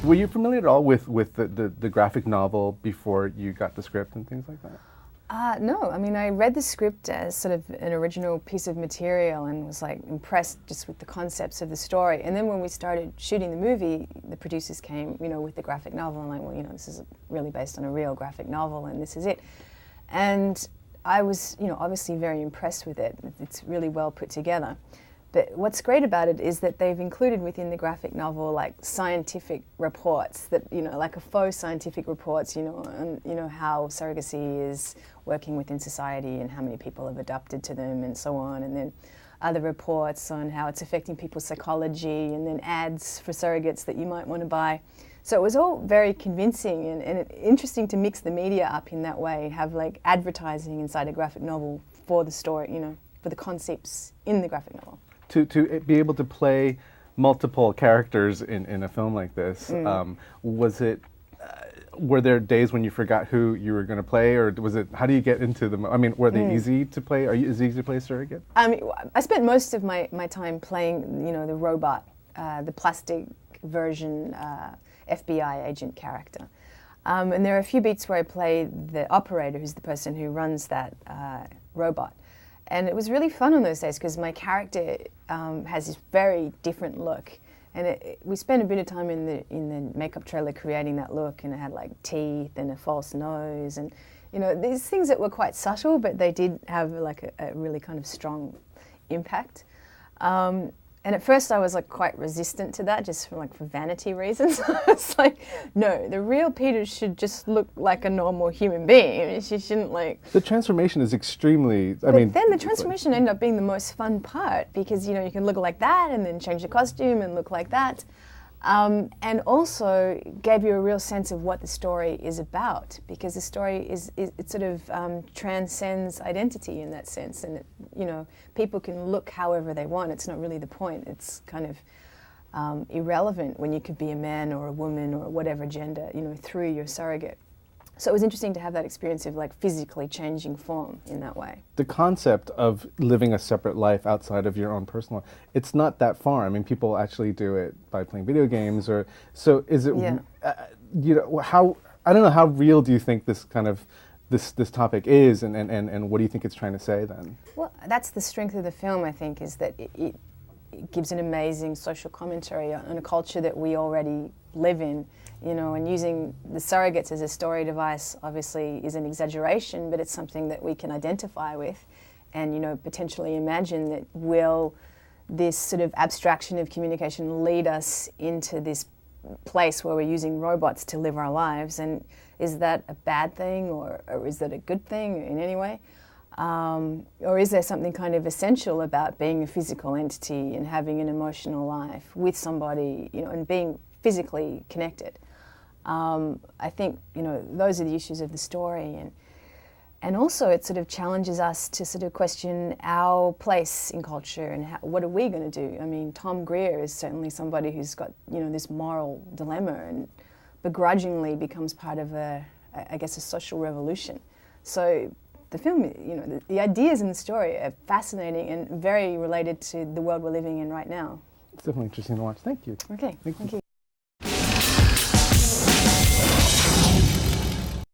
Were you familiar at all with the graphic novel before you got the script and things like that? No, I mean, I read the script as sort of an original piece of material and was like impressed just with the concepts of the story. And then when we started shooting the movie, the producers came, with the graphic novel and like, well, this is really based on a real graphic novel and this is it. And I was, obviously very impressed with it. It's really well put together. But what's great about it is that they've included within the graphic novel like scientific reports that, like a faux scientific reports, on, how surrogacy is working within society and how many people have adopted to them and so on. And then other reports on how it's affecting people's psychology and then ads for surrogates that you might want to buy. So it was all very convincing and interesting to mix the media up in that way, have like advertising inside a graphic novel for the story, for the concepts in the graphic novel. To be able to play multiple characters in a film like this, was it? Were there days when you forgot who you were going to play, or was it? How do you get into them? I mean, were they easy to play? Is it easy to play surrogate? I spent most of my time playing, the robot, the plastic version FBI agent character, and there are a few beats where I play the operator, who's the person who runs that robot. And it was really fun on those days because my character has this very different look, and we spent a bit of time in the makeup trailer creating that look, and it had like teeth and a false nose, and these things that were quite subtle, but they did have like a really kind of strong impact. And at first I was like quite resistant to that, just for vanity reasons. I was like, no, the real Peter should just look like a normal human being. I mean, she shouldn't like... The transformation is extremely, But then the transformation ended up being the most fun part because, you can look like that and then change the costume and look like that. And also gave you a real sense of what the story is about, because the story it sort of transcends identity in that sense, and people can look however they want. It's not really the point. It's kind of irrelevant when you could be a man or a woman or whatever gender, through your surrogate. So it was interesting to have that experience of like physically changing form in that way. The concept of living a separate life outside of your own personal life, it's not that far. I mean, people actually do it by playing video games, or so. Is it? How? I don't know. How real do you think this kind of this topic is, and what do you think it's trying to say then? Well, that's the strength of the film. I think is that it gives an amazing social commentary on a culture that we already live in. And using the surrogates as a story device obviously is an exaggeration, but it's something that we can identify with and, potentially imagine that will this sort of abstraction of communication lead us into this place where we're using robots to live our lives, and is that a bad thing or is that a good thing in any way? Or is there something kind of essential about being a physical entity and having an emotional life with somebody, and being physically connected? I think, those are the issues of the story, and also it sort of challenges us to sort of question our place in culture and what are we going to do? I mean, Tom Greer is certainly somebody who's got, this moral dilemma and begrudgingly becomes part of a social revolution. So the film, the ideas in the story are fascinating and very related to the world we're living in right now. It's definitely interesting to watch. Thank you. Okay, thank you.